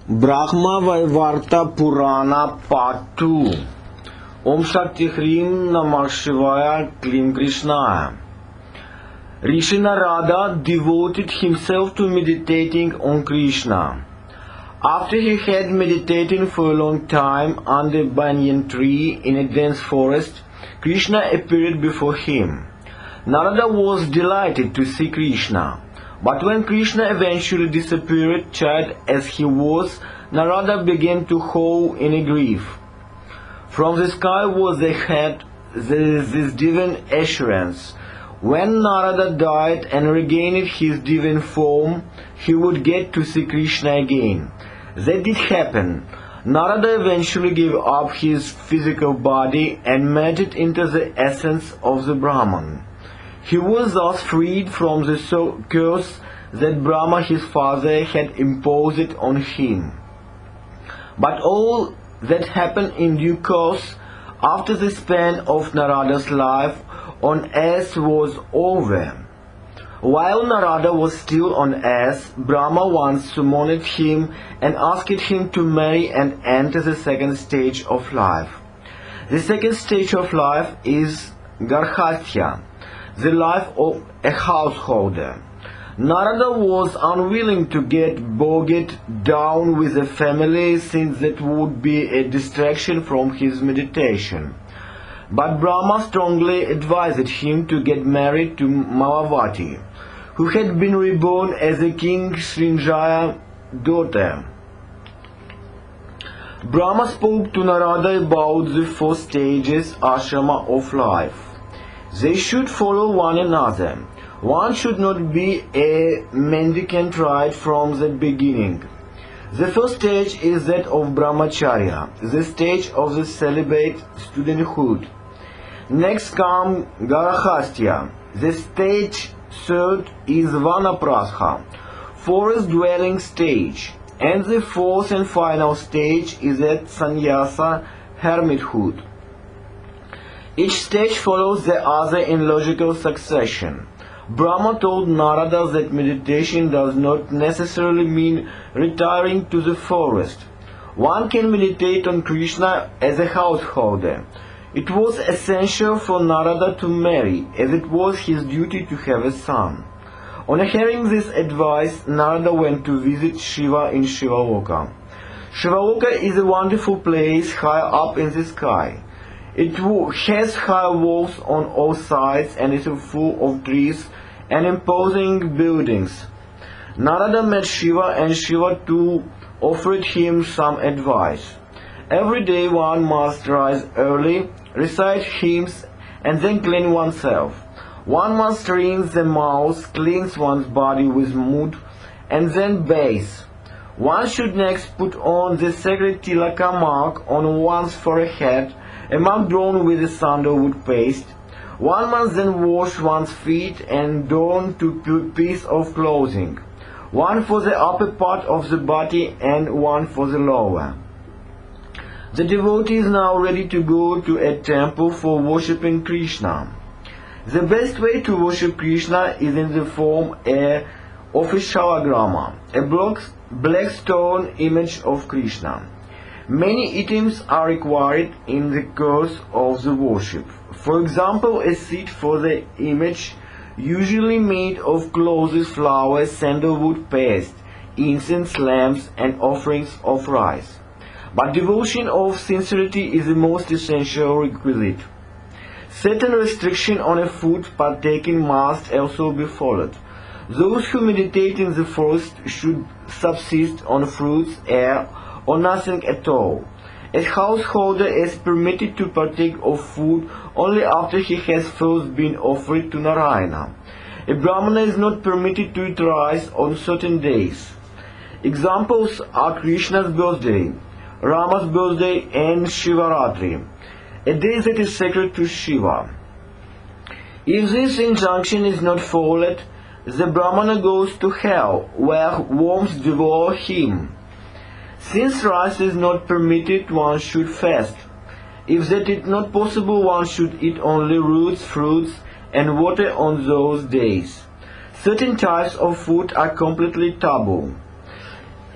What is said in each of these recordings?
Brahmavaivarta Purana Part 2. Om Shakti Hrim Namah Shivaya Klim Krishnaya. Rishi Narada devoted himself to meditating on Krishna. After he had meditated for a long time under a banyan tree in a dense forest, Krishna appeared before him. Narada was delighted to see Krishna. But when Krishna eventually disappeared, child as he was, Narada began to howl in grief. From the sky was ahead this divine assurance. When Narada died and regained his divine form, he would get to see Krishna again. That did happen. Narada eventually gave up his physical body and merged into the essence of the Brahman. He was thus freed from the curse that Brahma, his father, had imposed on him. But all that happened in due course after the span of Narada's life on earth was over. While Narada was still on earth, Brahma once summoned him and asked him to marry and enter the second stage of life. The second stage of life is Garhastya, the life of a householder. Narada was unwilling to get bogged down with a family, since that would be a distraction from his meditation. But Brahma strongly advised him to get married to Mahavati, who had been reborn as a King Srinjaya's daughter. Brahma spoke to Narada about the four stages ashrama of life. They should follow one another. One should not be a mendicant right from the beginning. The first stage is that of Brahmacharya, the stage of the celibate studenthood. Next comes Garhastya. The stage third is Vanaprastha, forest dwelling stage. And the fourth and final stage is at Sannyasa, hermithood. Each stage follows the other in logical succession. Brahma told Narada that meditation does not necessarily mean retiring to the forest. One can meditate on Krishna as a householder. It was essential for Narada to marry, as it was his duty to have a son. On hearing this advice, Narada went to visit Shiva in Shivaloka. Shivaloka is a wonderful place high up in the sky. It has high walls on all sides and is full of trees and imposing buildings. Narada met Shiva, and Shiva too offered him some advice. Every day one must rise early, recite hymns, and then clean oneself. One must rinse the mouth, cleanse one's body with mud, and then bathe. One should next put on the sacred tilaka mark on one's forehead, a mark drawn with a sandalwood paste. One must then wash one's feet and don two pieces of clothing, one for the upper part of the body and one for the lower. The devotee is now ready to go to a temple for worshipping Krishna. The best way to worship Krishna is in the form of a shalagrama, a black stone image of Krishna. Many items are required in the course of the worship. For example, a seat for the image, usually made of clothes, flowers, sandalwood paste, incense, lamps, and offerings of rice. But devotion of sincerity is the most essential requisite. Certain restriction on a food partaken must also be followed. Those who meditate in the forest should subsist on fruits, air, or nothing at all. A householder is permitted to partake of food only after he has first been offered to Narayana. A Brahmana is not permitted to eat rice on certain days. Examples are Krishna's birthday, Rama's birthday, and Shivaratri, a day that is sacred to Shiva. If this injunction is not followed, the Brahmana goes to hell, where worms devour him. Since rice is not permitted, one should fast. If that is not possible, one should eat only roots, fruits, and water on those days. Certain types of food are completely taboo.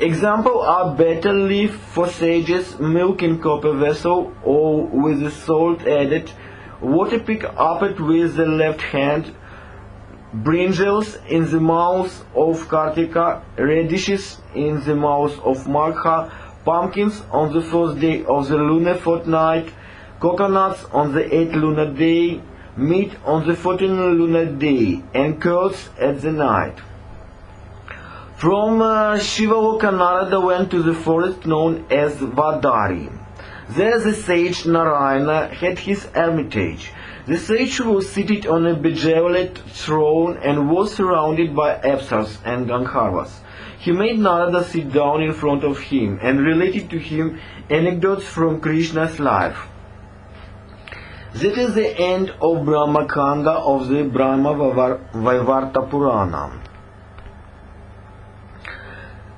Examples are better leaf for sages, milk in copper vessel or with the salt added, water pick up it with the left hand, brinjals in the mouth of Kartika, radishes in the mouth of Magha, pumpkins on the first day of the lunar fortnight, coconuts on the 8th lunar day, meat on the 14th lunar day, and curds at the night. From Shivaloka, Narada went to the forest known as Vadari. There the sage Narayana had his hermitage. The sage was seated on a bejeweled throne and was surrounded by apsaras and Gandharvas. He made Narada sit down in front of him and related to him anecdotes from Krishna's life. That is the end of Brahma Kanda of the Brahmavaivarta Purana.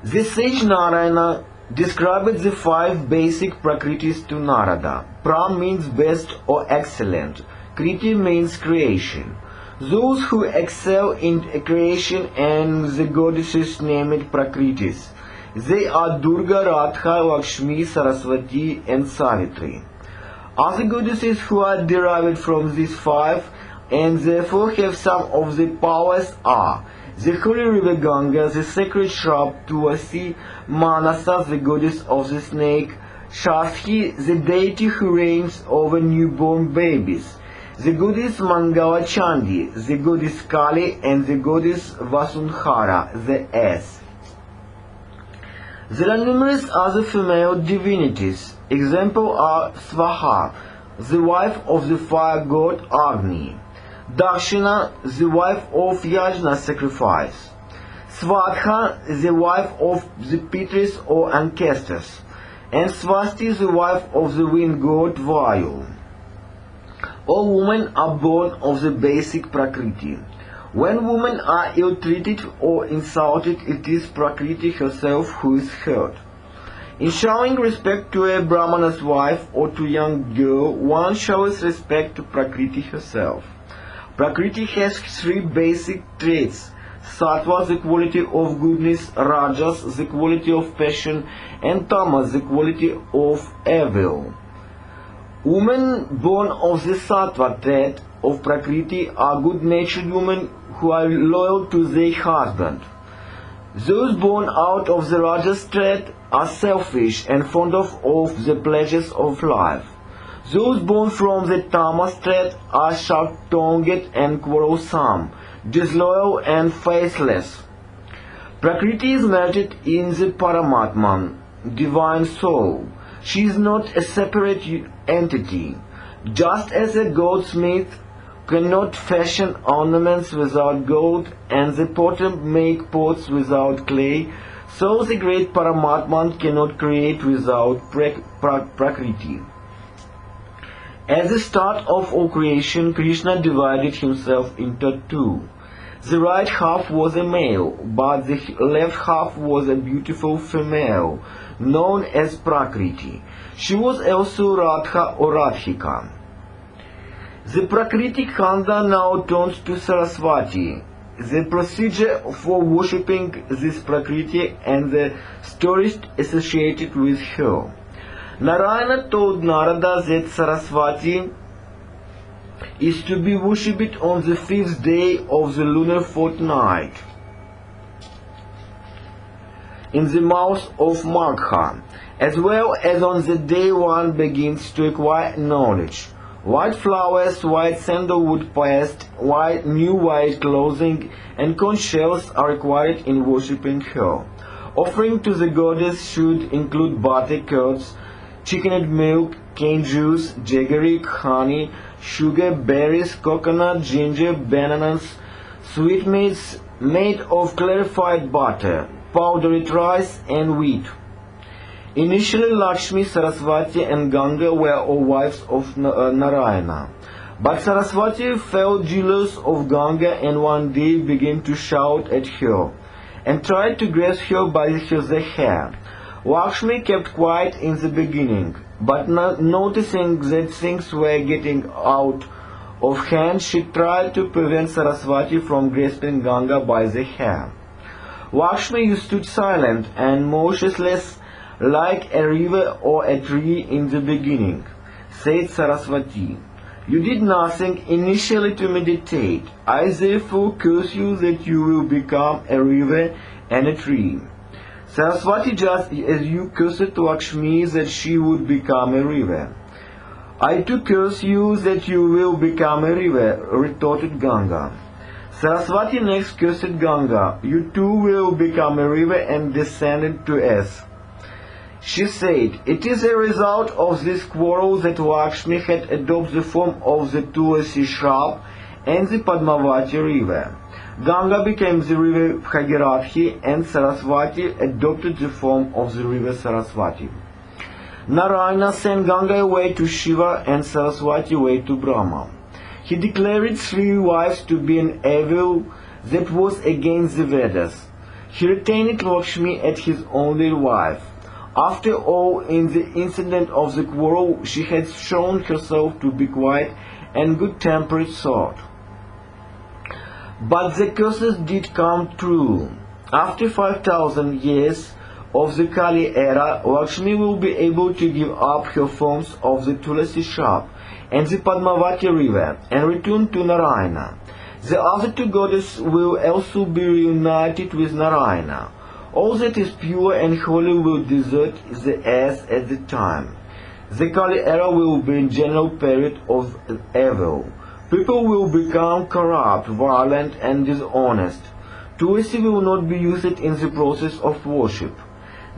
The sage Narayana described the 5 basic prakritis to Narada. Pra means best or excellent. Kriti means creation. Those who excel in creation and the goddesses named prakritis. They are Durga, Radha, Lakshmi, Saraswati and Savitri. Other goddesses who are derived from these 5 and therefore have some of the powers are the holy river Ganga, the sacred shrub Tulasi, Manasa, the goddess of the snake, Shakti, the deity who reigns over newborn babies, the goddess Mangala Chandi, the goddess Kali, and the goddess Vasundhara, the ass. There are numerous other female divinities. Examples are Svaha, the wife of the fire god Agni, Dakshina, the wife of Yajna sacrifice, Svadha, the wife of the Pitris or ancestors, and Swasti, the wife of the wind god Vayu. All women are born of the basic Prakriti. When women are ill-treated or insulted, it is Prakriti herself who is hurt. In showing respect to a Brahmana's wife or to a young girl, one shows respect to Prakriti herself. Prakriti has 3 basic traits: Sattva, the quality of goodness; Rajas, the quality of passion; and Tamas, the quality of evil. Women born of the Sattva trait of Prakriti are good-natured women who are loyal to their husband. Those born out of the Rajas trait are selfish and fond of the pleasures of life. Those born from the Tamas trait are sharp-tongued and quarrelsome, disloyal and faithless. Prakriti is merged in the Paramatman, divine soul. She is not a separate entity. Just as a goldsmith cannot fashion ornaments without gold and the potter make pots without clay, so the great Paramatman cannot create without Prakriti. At the start of all creation, Krishna divided himself into 2. The right half was a male, but the left half was a beautiful female, known as Prakriti. She was also Radha or Radhika. The Prakriti Kanda now turns to Saraswati. The procedure for worshipping this Prakriti and the stories associated with her. Narayana told Narada that Saraswati is to be worshipped on the 5th day of the lunar fortnight in the mouth of Magha, as well as on the day one begins to acquire knowledge. White flowers, white sandalwood paste, new white clothing, and conch shells are required in worshipping her. Offering to the goddess should include butter, curds, chickened milk, cane juice, jaggery, honey, sugar, berries, coconut, ginger, bananas, sweetmeats made of clarified butter, powdered rice, and wheat. Initially, Lakshmi, Saraswati, and Ganga were all wives of Narayana. But Saraswati felt jealous of Ganga and one day began to shout at her and tried to grasp her by the hair. Lakshmi kept quiet in the beginning, but noticing that things were getting out of hand, she tried to prevent Saraswati from grasping Ganga by the hair. Lakshmi, you stood silent and motionless like a river or a tree in the beginning, said Saraswati. You did nothing initially to meditate. I therefore curse you that you will become a river and a tree. Saraswati, just as you cursed Lakshmi that she would become a river. I too curse you that you will become a river, retorted Ganga. Saraswati next cursed Ganga. You too will become a river and descended to earth. She said, it is a result of this quarrel that Lakshmi had adopted the form of the Tulasi shrub and the Padmavati river. Ganga became the river Bhagirathi and Saraswati adopted the form of the river Saraswati. Narayana sent Ganga away to Shiva and Saraswati away to Brahma. He declared 3 wives to be an evil that was against the Vedas. He retained Lakshmi as his only wife. After all, in the incident of the quarrel, she had shown herself to be quiet and good-tempered sort. But the curses did come true. After 5,000 years of the Kali era, Lakshmi will be able to give up her forms of the Tulasi shrub and the Padmavati river and return to Narayana. The other 2 goddesses will also be reunited with Narayana. All that is pure and holy will desert the earth at the time. The Kali era will be a general period of evil. People will become corrupt, violent and dishonest. Tulasi will not be used in the process of worship.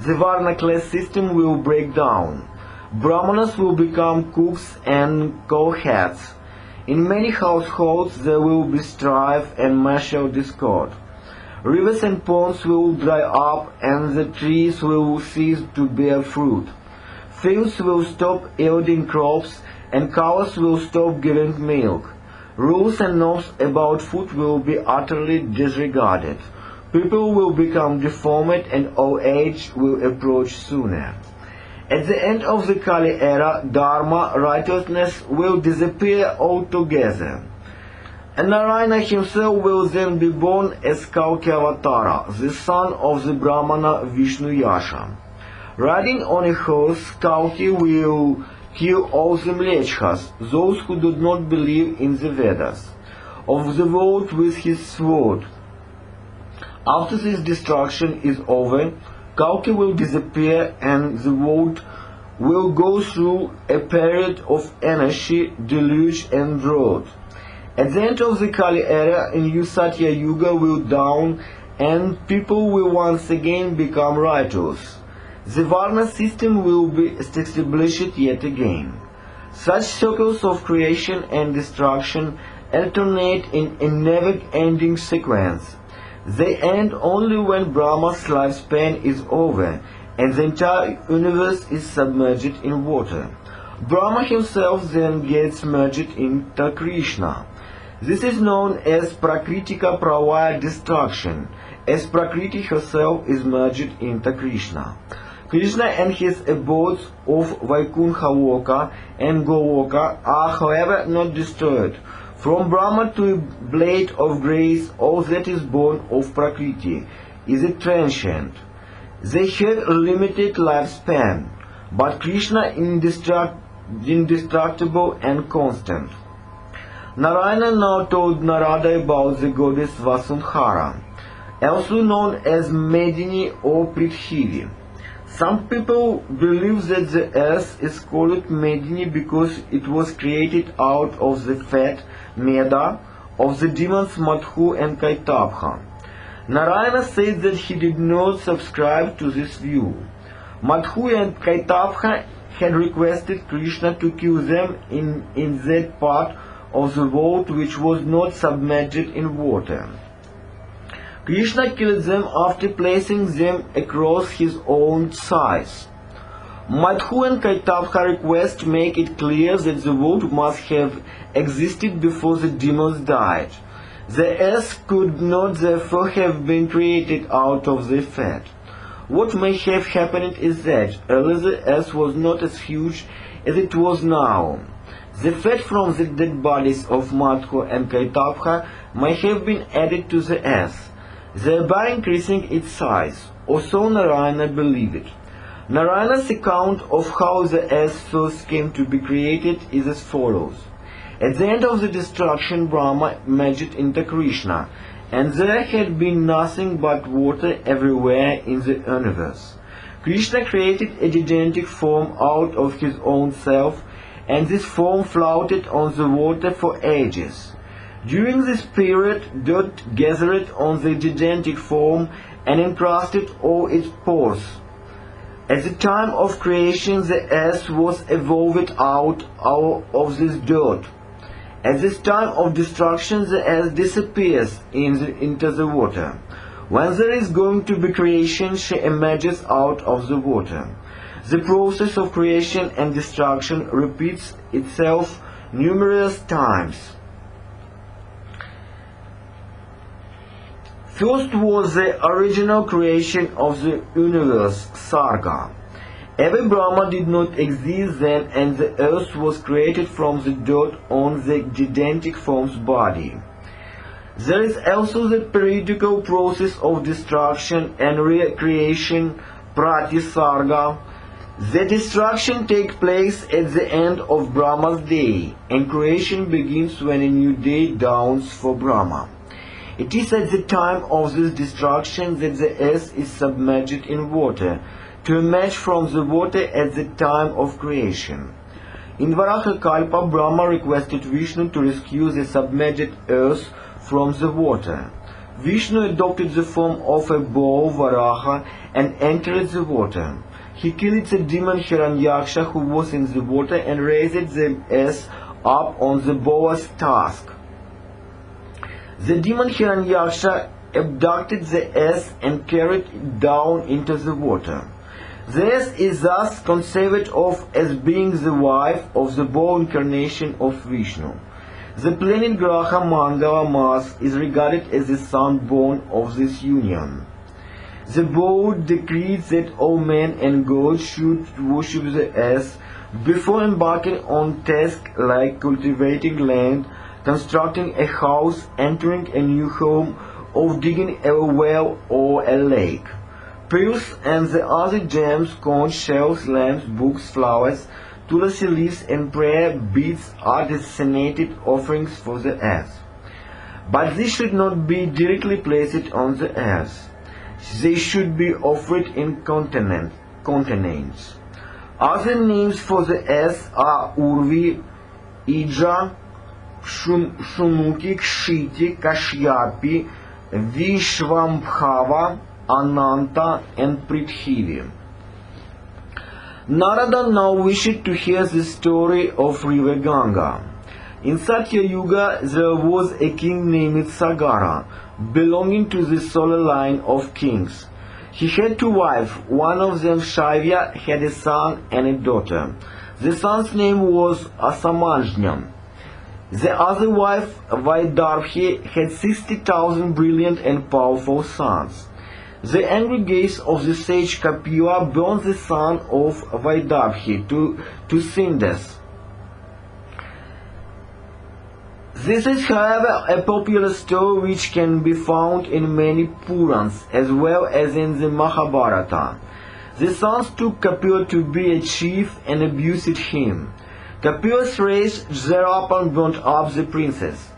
The Varna class system will break down. Brahmanas will become cooks and cowherds. In many households there will be strife and martial discord. Rivers and ponds will dry up and the trees will cease to bear fruit. Fields will stop yielding crops and cows will stop giving milk. Rules and norms about food will be utterly disregarded. People will become deformed and old age will approach sooner. At the end of the Kali era, Dharma, righteousness, will disappear altogether. And Narayana himself will then be born as Kalki Avatara, the son of the Brahmana Vishnu Yasha. Riding on a horse, Kalki will kill all the Mlechhas, those who do not believe in the Vedas, of the world with his sword. After this destruction is over, Kalki will disappear and the world will go through a period of anarchy, deluge and drought. At the end of the Kali era, a new Satya Yuga will dawn and people will once again become righteous. The Varna system will be established yet again. Such circles of creation and destruction alternate in a never-ending sequence. They end only when Brahma's lifespan is over and the entire universe is submerged in water. Brahma himself then gets merged into Krishna. This is known as Prakritika Pravaya destruction, as Prakriti herself is merged into Krishna. Krishna and his abodes of Vaikuntha Loka and Goloka are however not destroyed. From Brahma to a blade of grace, all that is born of Prakriti is a transient. They have a limited lifespan, but Krishna indestructible and constant. Narayana now told Narada about the goddess Vasundhara, also known as Medini or Prithivi. Some people believe that the earth is called Medini because it was created out of the fat, Meda, of the demons Madhu and Kaitapha. Narayana said that he did not subscribe to this view. Madhu and Kaitapha had requested Krishna to kill them in that part of the world which was not submerged in water. Krishna killed them after placing them across his own thighs. Madhu and Kaitapha request make it clear that the world must have existed before the demons died. The earth could not therefore have been created out of the fat. What may have happened is that earlier the earth was not as huge as it was now. The fat from the dead bodies of Madhu and Kaitapha may have been added to the earth. thereby increasing its size, or so Narayana believed. Narayana's account of how the earth first came to be created is as follows. At the end of the destruction, Brahma merged into Krishna, and there had been nothing but water everywhere in the universe. Krishna created a gigantic form out of his own self, and this form floated on the water for ages. During this period, dirt gathered on the gigantic form and encrusted all its pores. At the time of creation, the earth was evolved out of this dirt. At this time of destruction, the earth disappears into the water. When there is going to be creation, she emerges out of the water. The process of creation and destruction repeats itself numerous times. First was the original creation of the universe, Sarga. Every Brahma did not exist then, and the earth was created from the dirt on the gigantic form's body. There is also the periodical process of destruction and recreation, Pratisarga. The destruction takes place at the end of Brahma's day, and creation begins when a new day dawns for Brahma. It is at the time of this destruction that the earth is submerged in water, to emerge from the water at the time of creation. In Varaha Kalpa, Brahma requested Vishnu to rescue the submerged earth from the water. Vishnu adopted the form of a bull, Varaha, and entered the water. He killed the demon Hiranyaksha who was in the water and raised the earth up on the bull's tusk. The demon Hiranyaksha abducted the earth and carried it down into the water. The earth is thus conceived of as being the wife of the bull incarnation of Vishnu. The planet Graha Mangala Mars is regarded as the son born of this union. The bull decrees that all men and gods should worship the earth before embarking on tasks like cultivating land, constructing a house, entering a new home, or digging a well or a lake. Pearls and the other gems, conch shells, lamps, books, flowers, Tulasi leaves and prayer beads are designated offerings for the earth. But these should not be directly placed on the earth. They should be offered in containers. Other names for the earth are Urvi, Ija, Shumuki, Kshiti, Kashyapi, Vishvambhava, Ananta, and Prithivi. Narada now wished to hear the story of river Ganga. In Satya Yuga there was a king named Sagara, belonging to the solar line of kings. He had two wives, one of them, Shaivya, had a son and a daughter. The son's name was Asamajna. The other wife, Vaidarbhi, had 60,000 brilliant and powerful sons. The angry gaze of the sage Kapila burned the son of Vaidarbhi to cinders. This is, however, a popular story which can be found in many Purans as well as in the Mahabharata. The sons took Kapila to be a chief and abused him. Kapila's rage thereupon burnt up the princess.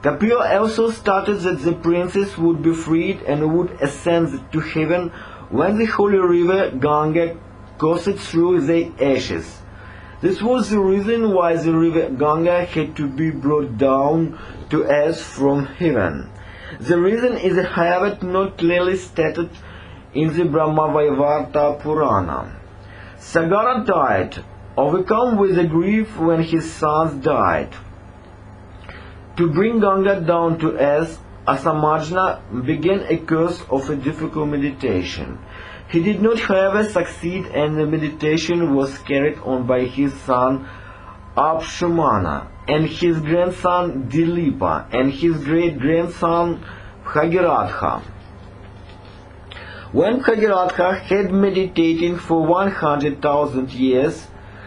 Kapila also stated that the princess would be freed and would ascend to heaven when the holy river Ganga coursed through the ashes. This was the reason why the river Ganga had to be brought down to earth from heaven. The reason is, however, not clearly stated in the Brahmavaivarta Purana. Sagara died, overcome with the grief when his sons died. To bring Ganga down to earth, Asamajna began a course of a difficult meditation. He did not, however, succeed, and the meditation was carried on by his son Abshumana, and his grandson Dilipa, and his great-grandson Bhagiratha. When Bhagiratha had meditated for 100,000 years,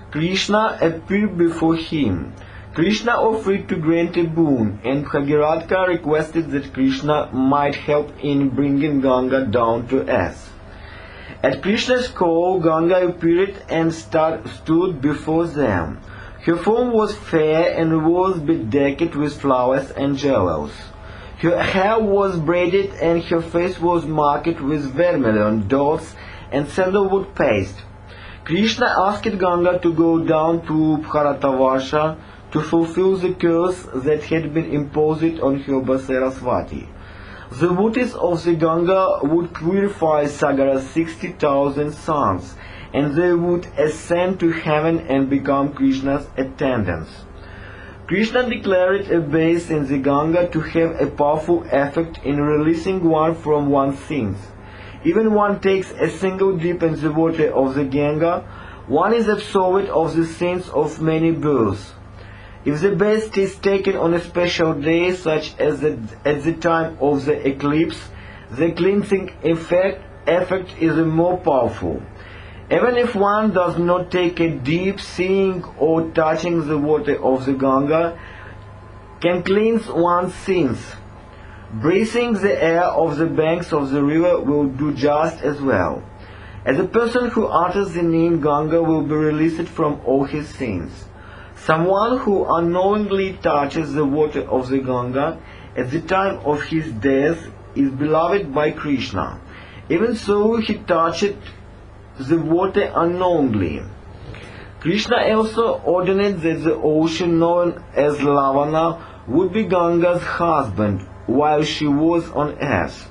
Krishna appeared before him. Krishna offered to grant a boon, and Bhagiratka requested that Krishna might help in bringing Ganga down to earth. At Krishna's call, Ganga appeared and stood before them. Her form was fair and was bedecked with flowers and jewels. Her hair was braided and her face was marked with vermilion dots and sandalwood paste. Krishna asked Ganga to go down to Bharatavarsha to fulfill the curse that had been imposed on her by Saraswati. The waters of the Ganga would purify Sagara's 60,000 sons, and they would ascend to heaven and become Krishna's attendants. Krishna declared a base in the Ganga to have a powerful effect in releasing one from one's sins. Even one takes a single dip in the water of the Ganga, one is absolved of the sins of many births. If the bath is taken on a special day, such as at the time of the eclipse, the cleansing effect is more powerful. Even if one does not take a dip, seeing or touching the water of the Ganga can cleanse one's sins. Breathing the air of the banks of the river will do just as well. As a person who utters the name Ganga will be released from all his sins. Someone who unknowingly touches the water of the Ganga at the time of his death is beloved by Krishna. Even so, he touched the water unknowingly. Krishna also ordained that the ocean known as Lavana would be Ganga's husband while she was on earth.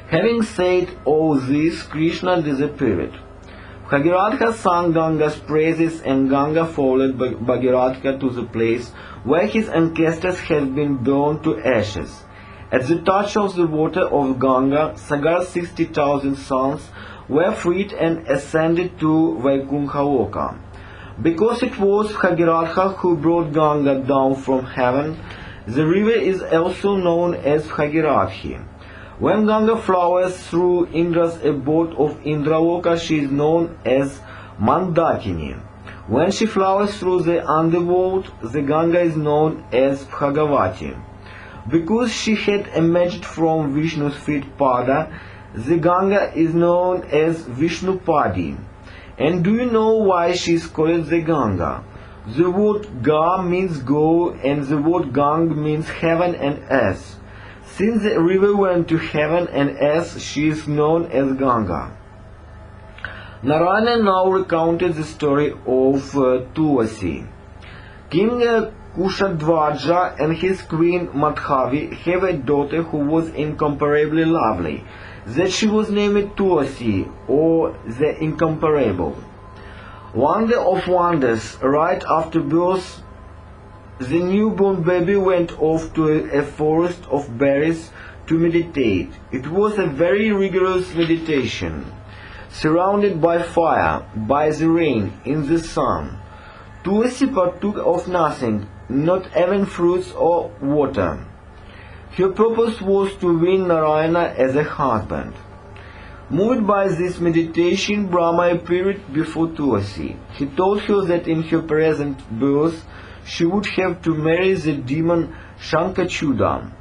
Having said all this, Krishna disappeared. Bhagiratka sang Ganga's praises, and Ganga followed Bhagiratka to the place where his ancestors had been burned to ashes. At the touch of the water of Ganga, Sagar's 60,000 sons were freed and ascended to Vaikuntha Loka. Because it was Bhagiratka who brought Ganga down from heaven, the river is also known as Bhagirathi. When Ganga flowers through Indra's abode of Indraloka, she is known as Mandakini. When she flowers through the underworld, the Ganga is known as Bhagavati. Because she had emerged from Vishnu's feet Pada, the Ganga is known as Vishnupadi. And do you know why she is called the Ganga? The word Ga means go, and the word Gang means heaven and earth. Since the river went to heaven and earth, she is known as Ganga. Narayana now recounted the story of Tulasi. King Kushadvaja and his queen Madhavi have a daughter who was incomparably lovely, that she was named Tulasi, or the Incomparable. Wonder of wonders, right after birth, the newborn baby went off to a forest of berries to meditate. It was a very rigorous meditation, surrounded by fire, by the rain, in the sun. Tulasi partook of nothing, not even fruits or water. Her purpose was to win Narayana as a husband. Moved by this meditation, Brahma appeared before Tulasi. He told her that in her present birth, she would have to marry the demon Shankachuda.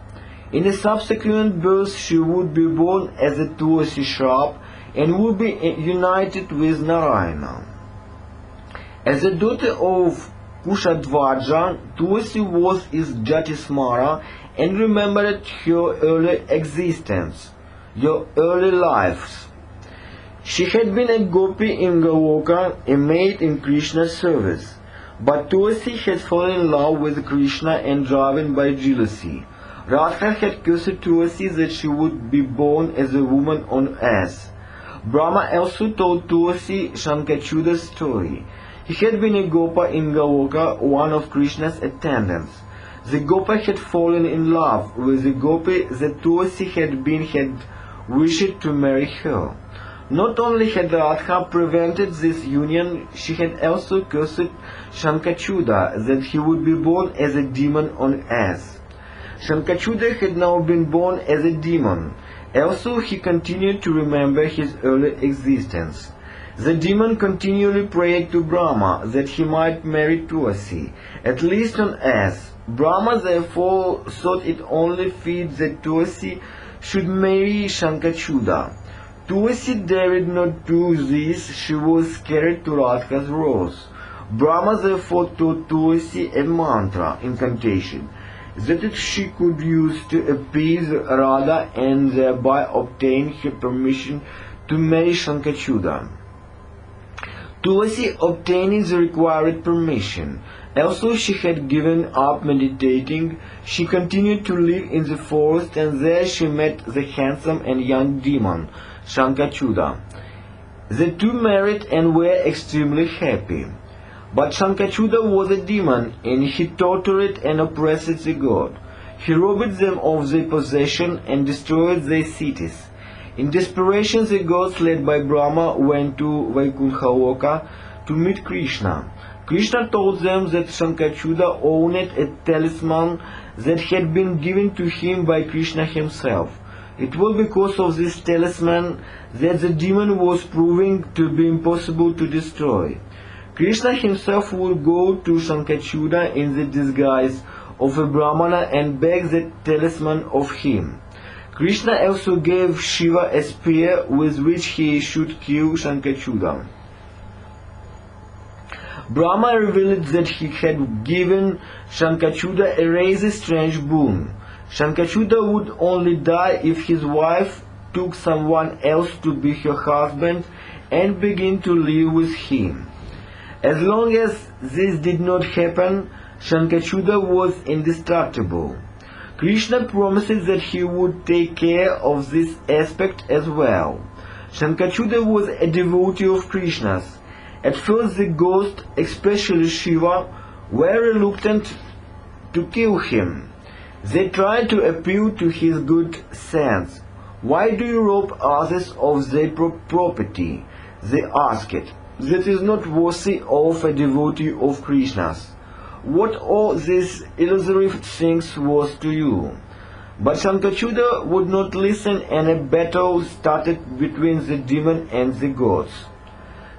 In a subsequent birth, she would be born as a Tulasi shrub and would be united with Narayana. As a daughter of Kushadvaja, Tulasi was his Jatismara and remembered her early existence, her early lives. She had been a gopi in Goloka, a maid in Krishna's service. But Tulasi had fallen in love with Krishna and driven by jealousy. Radha had cursed Tulasi that she would be born as a woman on earth. Brahma also told Tulasi Shankachuda's story. He had been a Gopa in Goloka, one of Krishna's attendants. The Gopa had fallen in love with the Gopi that Tulasi had wished to marry her. Not only had Radha prevented this union, she had also cursed Shankachuda that he would be born as a demon on earth. Shankachuda had now been born as a demon. Also, he continued to remember his early existence. The demon continually prayed to Brahma that he might marry Tulasi, at least on earth. Brahma therefore thought it only fit that Tulasi should marry Shankachuda. Tulasi dared not do this, she was scared to Radha's wrath. Brahma therefore taught Tulasi a mantra, incantation, that she could use to appease Radha and thereby obtain her permission to marry Shankachuda. Tulasi obtained the required permission. Also she had given up meditating. She continued to live in the forest, and there she met the handsome and young demon, Shankachuda. The two married and were extremely happy. But Shankachuda was a demon, and he tortured and oppressed the god. He robbed them of their possession and destroyed their cities. In desperation, the gods, led by Brahma, went to Vaikuntha to meet Krishna. Krishna told them that Shankachuda owned a talisman that had been given to him by Krishna himself. It was because of this talisman that the demon was proving to be impossible to destroy. Krishna himself would go to Shankachuda in the disguise of a Brahmana and beg the talisman of him. Krishna also gave Shiva a spear with which he should kill Shankachuda. Brahma revealed that he had given Shankachuda a rather strange boon. Shankachuda would only die if his wife took someone else to be her husband and begin to live with him. As long as this did not happen, Shankachuda was indestructible. Krishna promised that he would take care of this aspect as well. Shankachuda was a devotee of Krishna's. At first the ghosts, especially Shiva, were reluctant to kill him. They tried to appeal to his good sense. "Why do you rob others of their property?" they asked. "That is not worthy of a devotee of Krishna's. What all these illusory things was to you?" But Shankachuda would not listen, and a battle started between the demon and the gods.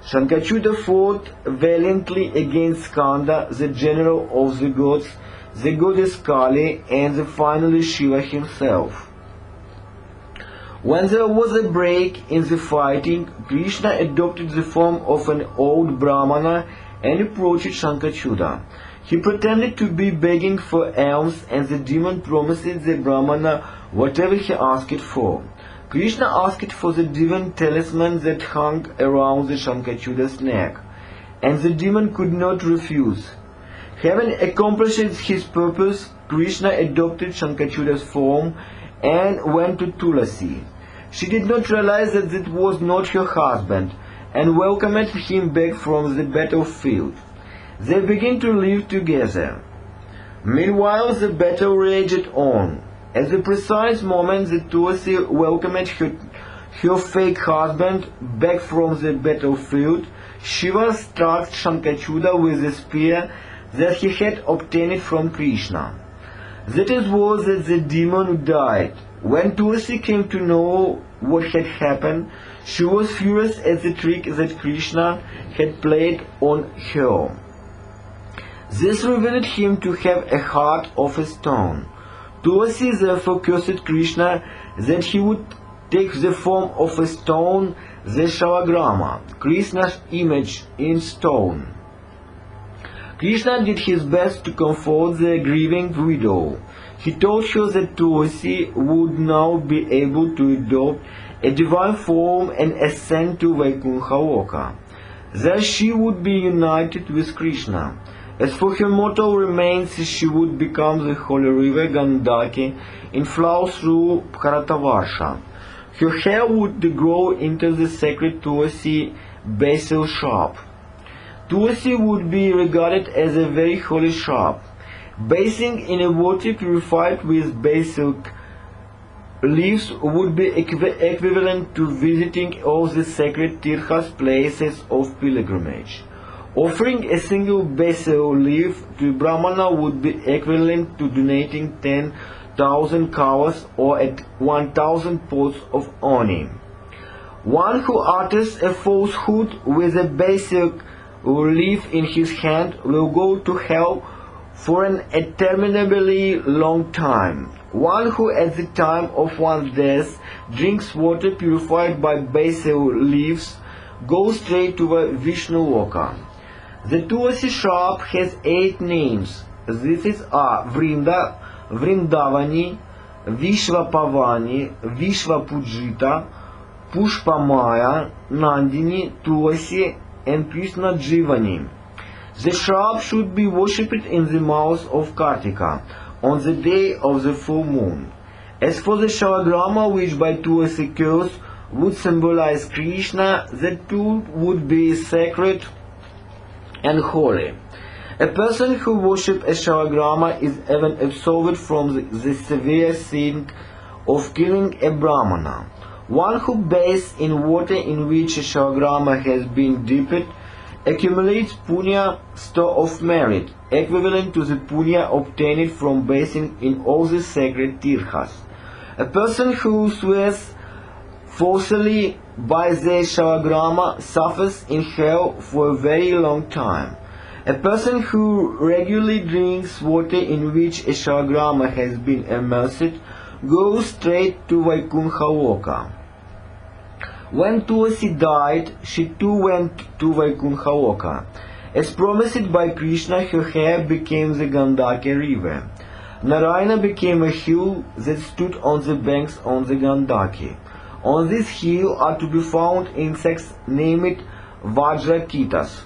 Shankachuda fought valiantly against Skanda, the general of the gods, the goddess Kali, and finally Shiva himself. When there was a break in the fighting, Krishna adopted the form of an old Brahmana and approached Shankachuda. He pretended to be begging for alms, and the demon promised the Brahmana whatever he asked for. Krishna asked for the divine talisman that hung around the Shankachuda's neck, and the demon could not refuse. Having accomplished his purpose, Krishna adopted Shankachuda's form and went to Tulasi. She did not realize that it was not her husband, and welcomed him back from the battlefield. They began to live together. Meanwhile, the battle raged on. At the precise moment that Tulasi welcomed her fake husband back from the battlefield, Shiva struck Shankachuda with a spear that he had obtained from Krishna. That it was that the demon died. When Tulasi came to know what had happened, she was furious at the trick that Krishna had played on her. This revealed him to have a heart of a stone. Tulasi therefore cursed Krishna that he would take the form of a stone, the Shalagrama, Krishna's image in stone. Krishna did his best to comfort the grieving widow. He told her that Tulasi would now be able to adopt a divine form and ascend to Vaikuntha. There she would be united with Krishna. As for her mortal remains, she would become the holy river Gandaki and flow through Bharatavarsha. Her hair would grow into the sacred Tulasi basil shrub. Tulasi would be regarded as a very holy shrub. Bathing in a water purified with basil leaves would be equivalent to visiting all the sacred tirthas, places of pilgrimage. Offering a single basil leaf to Brahmana would be equivalent to donating 10,000 cows or 1,000 pots of honey. One who utters a falsehood with a basic leaf in his hand will go to hell for an interminably long time. One who at the time of one's death drinks water purified by basil leaves goes straight to the Vishnu Loka. The Tulasi shrub has 8 names. These are Vrinda, Vrindavani, Vishvapavani, Vishvapujita, Pushpamaya, Nandini, Tulasi, and Krishna Jivani. The shrub should be worshipped in the month of Kartika, on the day of the full moon. As for the shalagrama, which by Tulasi curse would symbolize Krishna, the tool would be sacred and holy. A person who worships a shalagrama is even absolved from the severe sin of killing a Brahmana. One who bathes in water in which a shalagrama has been dipped accumulates punya, store of merit, equivalent to the punya obtained from bathing in all the sacred tirthas. A person who swears falsely by the shalagrama suffers in hell for a very long time. A person who regularly drinks water in which a shalagrama has been immersed goes straight to Vaikuntha Loka. When Tulasi died, she too went to Vaikuntha Loka. As promised by Krishna, her hair became the Gandaki river. Narayana became a hill that stood on the banks on the Gandaki. On this hill are to be found insects named Vajrakitas.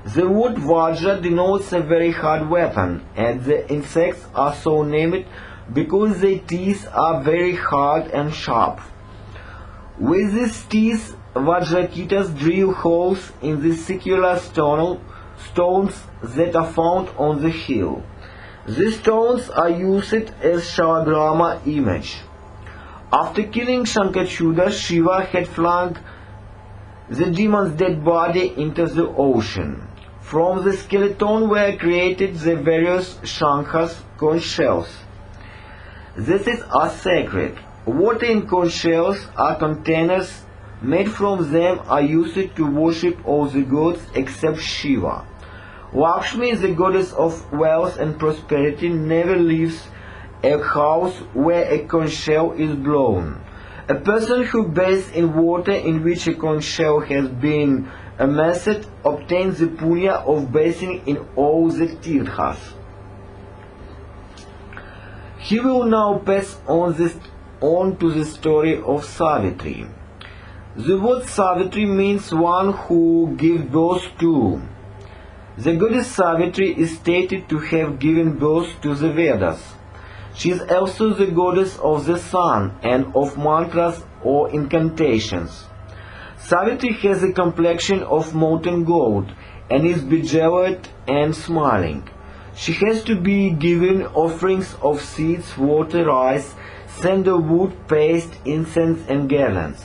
The word Vajra denotes a very hard weapon, and the insects are so named because their teeth are very hard and sharp. With these teeth, Vajrakitas drill holes in the circular stones that are found on the hill. These stones are used as shalagrama image. After killing Shankachuda, Shiva had flung the demon's dead body into the ocean. From the skeleton were created the various Shankas, conch shells. These are sacred. Water in conch shells are containers made from them are used to worship all the gods except Shiva. Lakshmi, the goddess of wealth and prosperity, never leaves a house where a conch shell is blown. A person who bathes in water in which a conch shell has been immersed obtains the punya of bathing in all the tirthas. He will now pass on to the story of Savitri. The word Savitri means one who gives birth to. The goddess Savitri is stated to have given birth to the Vedas. She is also the goddess of the sun and of mantras or incantations. Savitri has a complexion of molten gold and is bejeweled and smiling. She has to be given offerings of seeds, water, rice, sandalwood, paste, incense and garlands.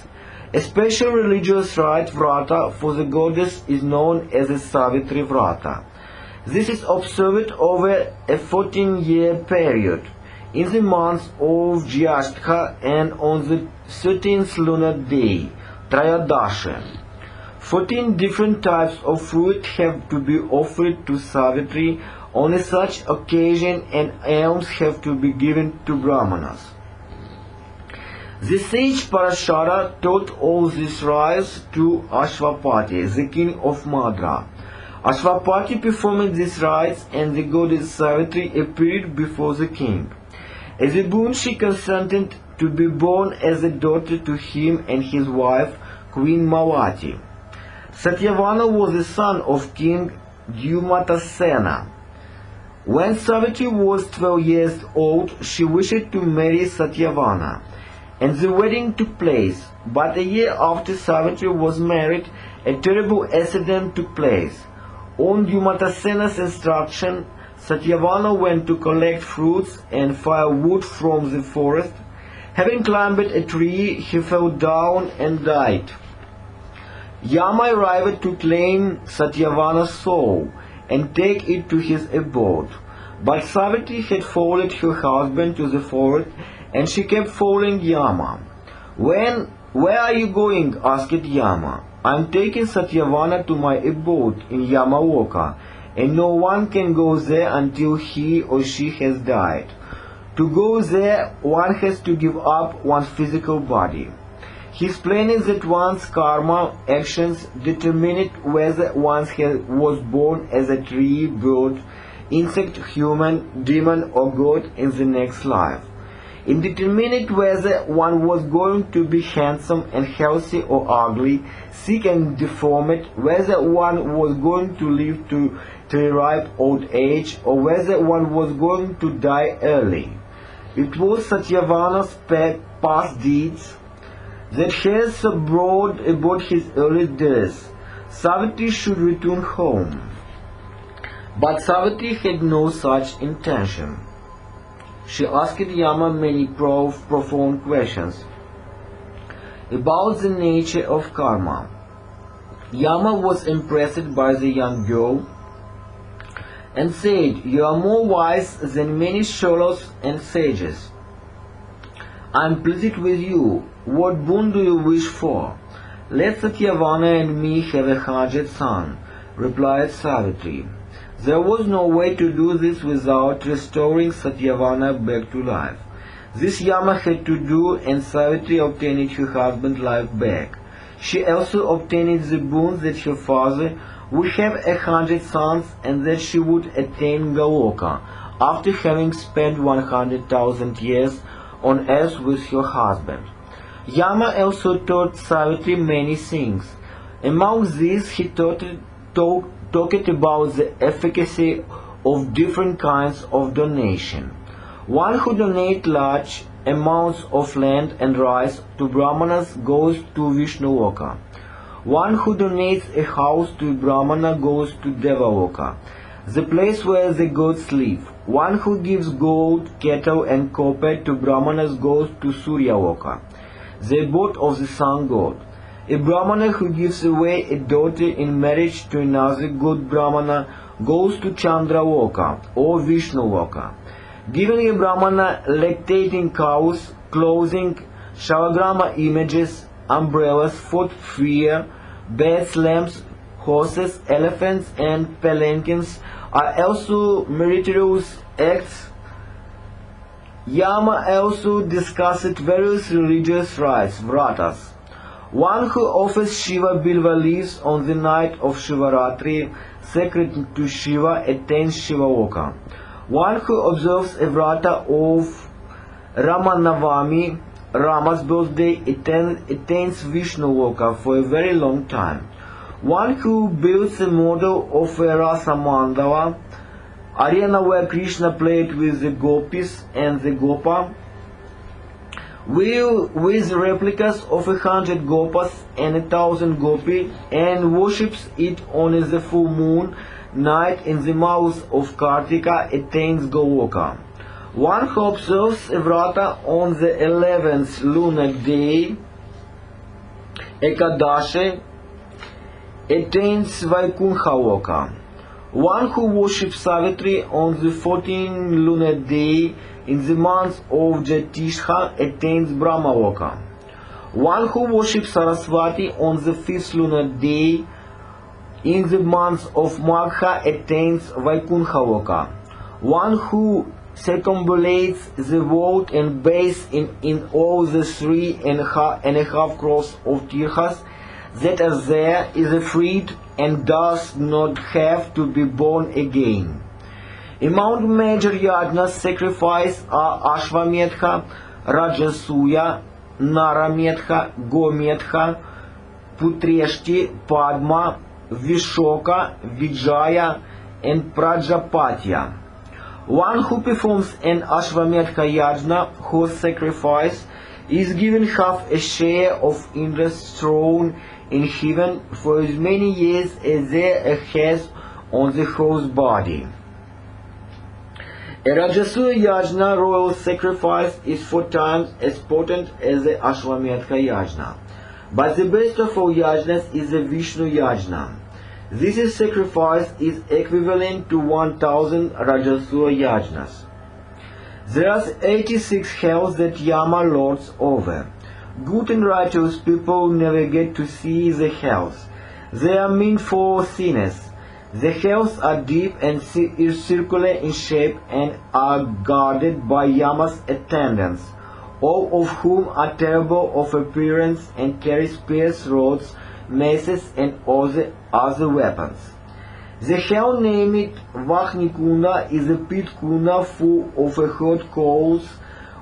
A special religious rite vrata for the goddess is known as a Savitri vrata. This is observed over a 14-year period in the month of Jyeshtha and on the 13th lunar day, Trayodasha. 14 different types of fruit have to be offered to Savitri on such occasion, and alms have to be given to Brahmanas. The sage Parashara taught all these rites to Ashwapati, the king of Madra. Ashwapati performed these rites, and the goddess Savitri appeared before the king. As a boon, she consented to be born as a daughter to him and his wife, Queen Malati. Satyavana was the son of King Dyumatasena. When Savitri was 12 years old, she wished to marry Satyavana, and the wedding took place. But a year after Savitri was married, a terrible accident took place. On Dyumatasena's instruction, Satyavana went to collect fruits and firewood from the forest. Having climbed a tree, he fell down and died. Yama arrived to claim Satyavana's soul and take it to his abode. But Savitri had followed her husband to the forest, and she kept following Yama. When "Where are you going?" asked Yama. "I am taking Satyavana to my abode in Yamaloka, and no one can go there until he or she has died. To go there, one has to give up one's physical body." He explained that one's karma actions determined whether one was born as a tree, bird, insect, human, demon, or god in the next life. It determined whether one was going to be handsome and healthy or ugly, sick and deformed, whether one was going to live to ripe old age, or whether one was going to die early. It was Satyavana's past deeds that has brought about his early death. Savitri should return home. But Savitri had no such intention. She asked Yama many profound questions about the nature of karma. Yama was impressed by the young girl and said, "You are more wise than many scholars and sages. I am pleased with you. What boon do you wish for?" "Let Satyavana and me have 100 sons," replied Savitri. There was no way to do this without restoring Satyavana back to life. This Yama had to do, and Savitri obtained her husband's life back. She also obtained the boon that her father would have 100 sons and that she would attain Galoka after having spent 100,000 years on earth with her husband. Yama also taught Savitri many things. Among these, he talked about the efficacy of different kinds of donation. One who donates large amounts of land and rice to Brahmanas goes to Vishnaloka. One who donates a house to a Brahmana goes to Devaloka, the place where the gods live. One who gives gold, cattle and copper to Brahmanas goes to Suryaloka, the abode of the sun god. A Brahmana who gives away a daughter in marriage to another good Brahmana goes to Chandraloka or Vishnaloka. Giving a Brahmana lactating cows, clothing, shalagrama images, umbrellas, footwear, beds, lamps, horses, elephants, and palanquins are also meritorious acts. Yama also discussed various religious rites, vratas. One who offers Shiva bilva leaves on the night of Shivaratri, sacred to Shiva, attains Shivaloka. One who observes a vrata of Ramanavami, Rama's birthday, attains Vishnaloka for a very long time. One who builds a model of a Rasa Mandala, arena where Krishna played with the gopis and the gopa, with replicas of 100 gopas and 1,000 gopi, and worships it on the full moon night in the mouth of Kartika, attains Goloka. One who observes a vrata on the 11th lunar day, Ekadashi, attains Vaikuntha-loka. One who worships Savitri on the 14th lunar day in the month of Jyotisha attains Brahmaloka. One who worships Saraswati on the 5th lunar day in the month of Magha attains Vaikuntha-loka. One who circumambulates the world and bathes in all the 3.5 crores of tirthas that are there is freed and does not have to be born again. Among major yajnas sacrifice are Ashvamedha, Rajasuya, Naramedha, Gomedha, Putreshti, Padma, Vishoka, Vijaya, and Prajapatya. One who performs an Ashvamedha yajna, whose sacrifice is given half a share of Indra's throne in heaven for as many years as there has on the horse body. A Rajasuya yajna, royal sacrifice, is 4 times as potent as the Ashvamedha yajna. But the best of all yajnas is the Vishnu yajna. This sacrifice is equivalent to 1,000 Rajasuya yajnas. There are 86 hells that Yama lords over. Good and righteous people never get to see the hells. They are meant for sinners. The hells are deep and circular in shape and are guarded by Yama's attendants, all of whom are terrible of appearance and carry spears, rods, maces, and other weapons. The hell named Vagnikunda is a pit kunda full of hot coals,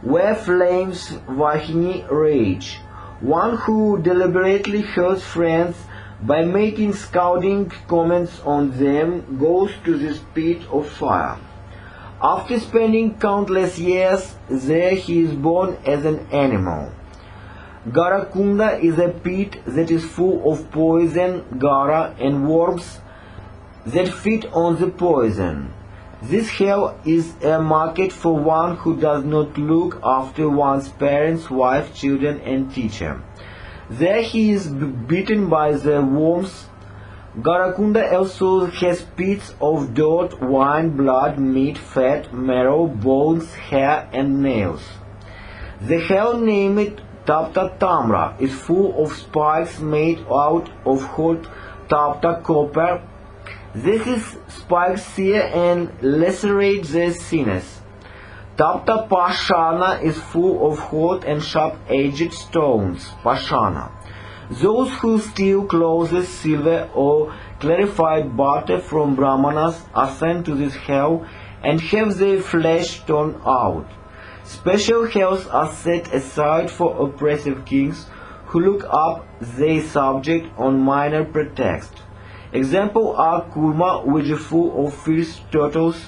where flames Vahini rage. One who deliberately hurts friends by making scalding comments on them goes to this pit of fire. After spending countless years there, he is born as an animal. Garakunda is a pit that is full of poison, gara, and worms that feed on the poison. This hell is a market for one who does not look after one's parents, wife, children, and teacher. There he is beaten by the worms. Garakunda also has pits of dirt, wine, blood, meat, fat, marrow, bones, hair, and nails. The hell named Tapta Tamra is full of spikes made out of hot Tapta copper. These spikes sear and lacerate the sinners. Tapta Pashana is full of hot and sharp-edged stones, Pashana. Those who steal clothes, silver, or clarified butter from Brahmanas are sent to this hell and have their flesh torn out. Special hells are set aside for oppressive kings who look up their subject on minor pretext. Examples are Kurma, which is full of fierce turtles,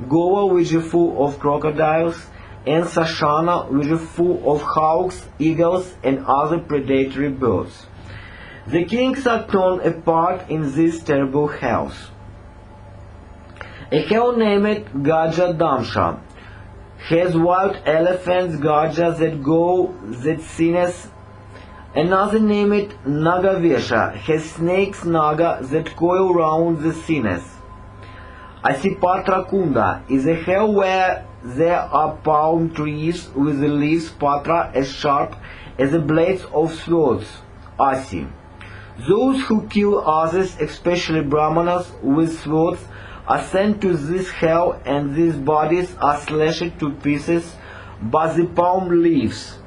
Goa, which is full of crocodiles, and Sashana, which is full of hawks, eagles, and other predatory birds. The kings are torn apart in these terrible hells. A hell named Gaja Damsha has wild elephants, Gaja, that sinners. Another named Nagavesha has snakes, Naga, that coil round the sinners. Asipatra Kunda is a hell where there are palm trees with the leaves Patra as sharp as the blades of swords, Asi. Those who kill others, especially Brahmanas, with swords are sent to this hell, and these bodies are slashed to pieces by the palm leaves.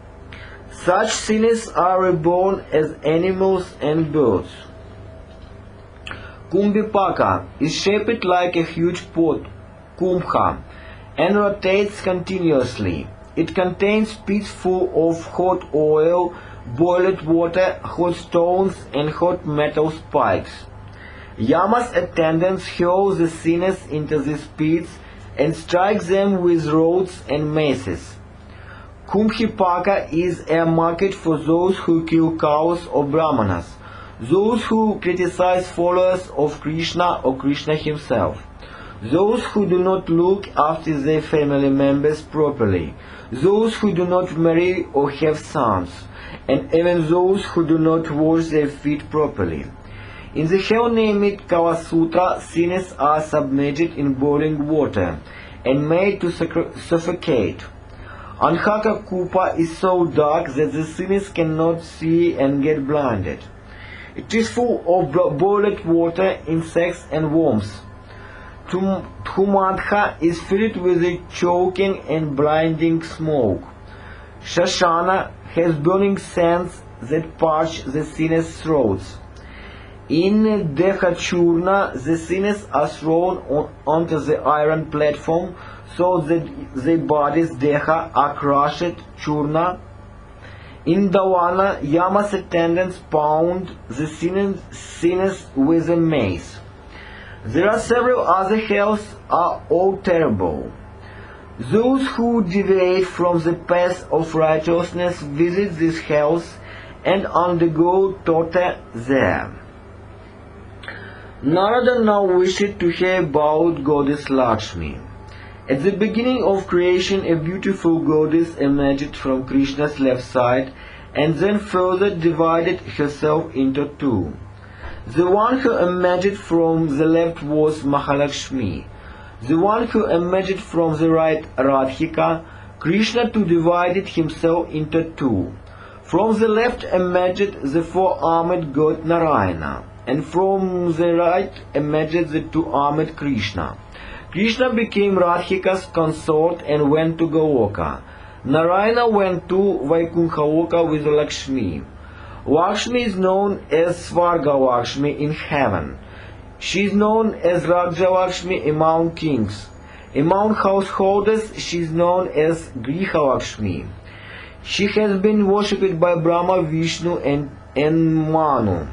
Such sinners are reborn as animals and birds. Kumbhipaka is shaped like a huge pot, kumbha, and rotates continuously. It contains pits full of hot oil, boiled water, hot stones, and hot metal spikes. Yama's attendants hurl the sinners into these pits and strike them with rods and maces. Kumbhipaka is a market for those who kill cows or brahmanas, those who criticize followers of Krishna or Krishna himself, those who do not look after their family members properly, those who do not marry or have sons, and even those who do not wash their feet properly. In the hell named Kawasutra, sinners are submerged in boiling water and made to suffocate. Anhaka Kupa is so dark that the sinners cannot see and get blinded. It is full of boiled water, insects, and worms. Thumadha is filled with a choking and blinding smoke. Shashana has burning sands that parch the sinners' throats. In Dehachurna, the sinners are thrown onto the iron platform so that their bodies, Deha, are crushed, Churna. In Dawana, Yama's attendants pound the sinners with a mace. There are several other hells, are all terrible. Those who deviate from the path of righteousness visit these hells and undergo torture there. Narada now wished to hear about goddess Lakshmi. At the beginning of creation, a beautiful goddess emerged from Krishna's left side and then further divided herself into two. The one who emerged from the left was Mahalakshmi. The one who emerged from the right, Radhika. Krishna too divided himself into two. From the left emerged the four-armed god Narayana, and from the right emerged the two-armed Krishna. Krishna became Radhika's consort and went to Goloka. Narayana went to Vaikuntha with Lakshmi. Lakshmi is known as Svarga Lakshmi in heaven. She is known as Rajalakshmi among kings. Among householders she is known as Griha Lakshmi. She has been worshipped by Brahma, Vishnu and Manu.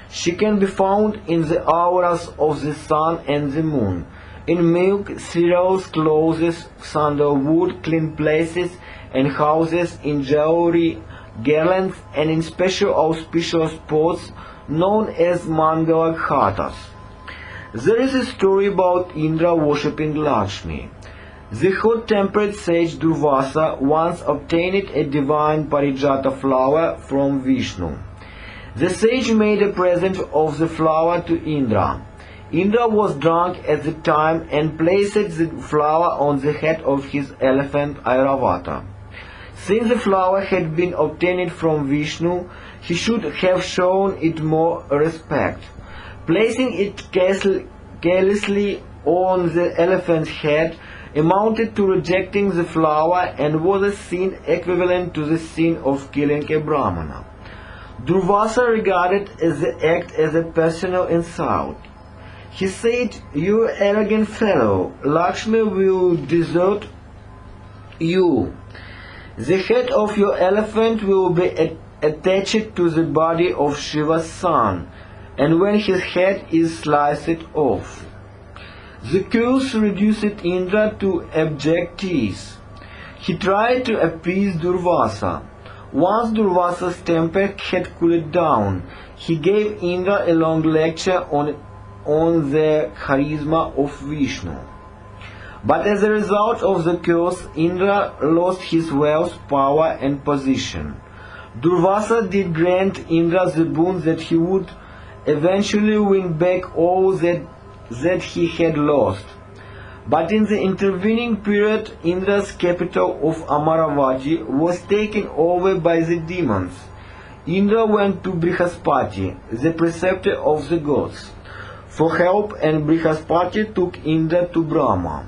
She can be found in the auras of the sun and the moon, in milk, cereals, clothes, sandalwood, clean places and houses, in jewelry, garlands, and in special auspicious spots known as Mangala Khatas. There is a story about Indra worshipping Lakshmi. The hot-tempered sage Durvasa once obtained a divine parijata flower from Vishnu. The sage made a present of the flower to Indra. Indra was drunk at the time and placed the flower on the head of his elephant Airavata. Since the flower had been obtained from Vishnu, he should have shown it more respect. Placing it carelessly on the elephant's head amounted to rejecting the flower and was a sin equivalent to the sin of killing a Brahmana. Durvasa regarded the act as a personal insult. He said, "You arrogant fellow, Lakshmi will desert you. The head of your elephant will be attached to the body of Shiva's son, and when his head is sliced off." The curse reduced Indra to abject tears. He tried to appease Durvasa. Once Durvasa's temper had cooled down, he gave Indra a long lecture on the charisma of Vishnu. But as a result of the curse, Indra lost his wealth, power and position. Durvasa did grant Indra the boon that he would eventually win back all that he had lost. But in the intervening period, Indra's capital of Amaravati was taken over by the demons. Indra went to Brihaspati, the preceptor of the gods, for help, and Brihaspati took Indra to Brahma.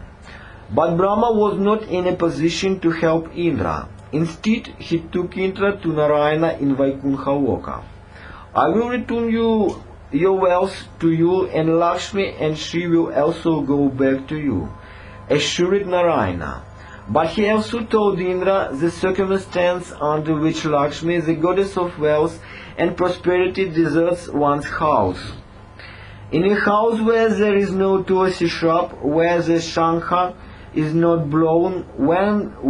But Brahma was not in a position to help Indra. Instead, he took Indra to Narayana in Vaikuntha Loka. "I will return your wealth to you, and Lakshmi and she will also go back to you," assured Narayana. But he also told Indra the circumstance under which Lakshmi, the goddess of wealth and prosperity, deserts one's house. In a house where there is no Tulasi shrub, where the Shankha is not blown,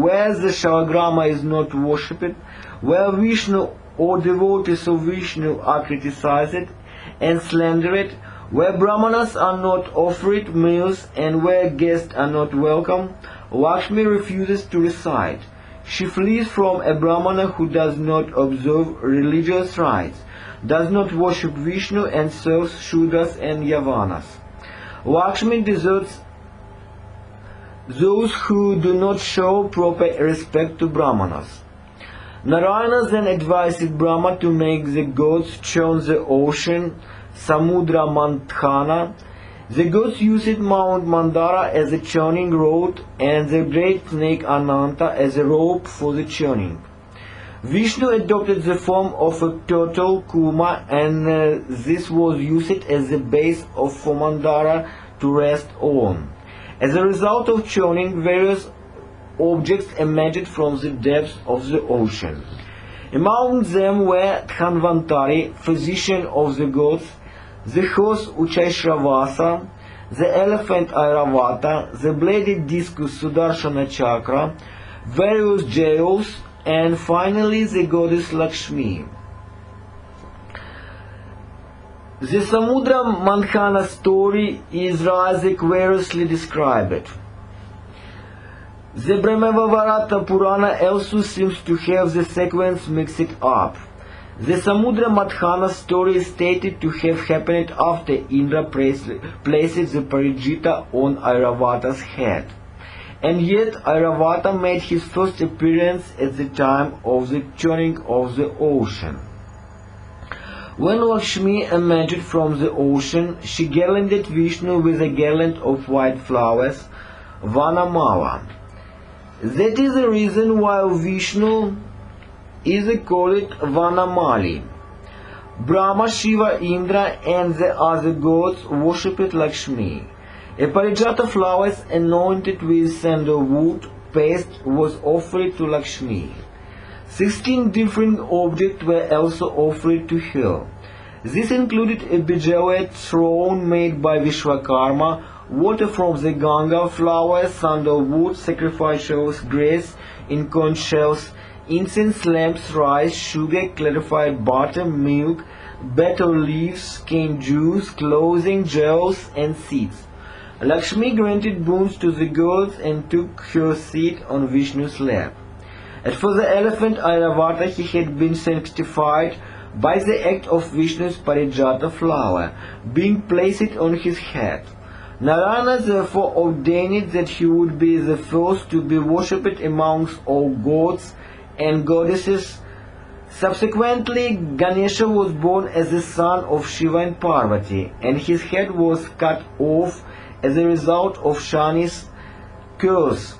where the Shalagrama is not worshipped, where Vishnu or devotees of Vishnu are criticized and slandered, where Brahmanas are not offered meals and where guests are not welcome, Lakshmi refuses to reside. She flees from a Brahmana who does not observe religious rites, does not worship Vishnu and serves Shudras and Yavanas. Lakshmi deserts those who do not show proper respect to Brahmanas. Narayana then advised Brahma to make the gods churn the ocean, Samudra Manthana. The gods used Mount Mandara as a churning rod and the great snake Ananta as a rope for the churning. Vishnu adopted the form of a turtle, Kuma, and this was used as the base for Mandara to rest on. As a result of churning, various objects emerged from the depths of the ocean. Among them were Dhanvantari, physician of the gods, the horse Uchashravasa, the elephant Airavata, the bladed discus Sudarshana Chakra, various jewels, and finally the goddess Lakshmi. The Samudra Manthana story is rather variously described. The Brahmavaivarta Purana also seems to have the sequence mixed up. The Samudra Manthana story is stated to have happened after Indra placed the Parijita on Airavata's head. and yet Airavata made his first appearance at the time of the turning of the ocean. When Lakshmi emerged from the ocean, she garlanded Vishnu with a garland of white flowers, Vanamala. That is the reason why Vishnu is called Vanamali. Brahma, Shiva, Indra and the other gods worshipped Lakshmi. A parijata flowers anointed with sandalwood paste was offered to Lakshmi. 16 different objects were also offered to her. This included a bejeweled throne made by Vishwakarma, water from the Ganga, flowers, sandalwood, sacrificial grass in conch shells, incense lamps, rice, sugar, clarified butter, milk, betel leaves, cane juice, clothing, jewels, and seeds. Lakshmi granted boons to the gods and took her seat on Vishnu's lap. As for the elephant Airavata, he had been sanctified by the act of Vishnu's parijata flower being placed on his head. Narayana therefore ordained that he would be the first to be worshipped amongst all gods and goddesses. Subsequently, Ganesha was born as the son of Shiva and Parvati, and his head was cut off as a result of Shani's curse.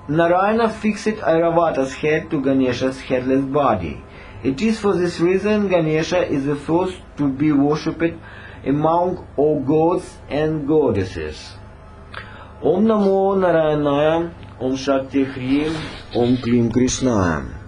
Narayana fixed Airavata's head to Ganesha's headless body. It is for this reason Ganesha is the first to be worshipped among all gods and goddesses. Om Namo Narayanaya, Om Shakti Hrim, Om Klim Krishnaya.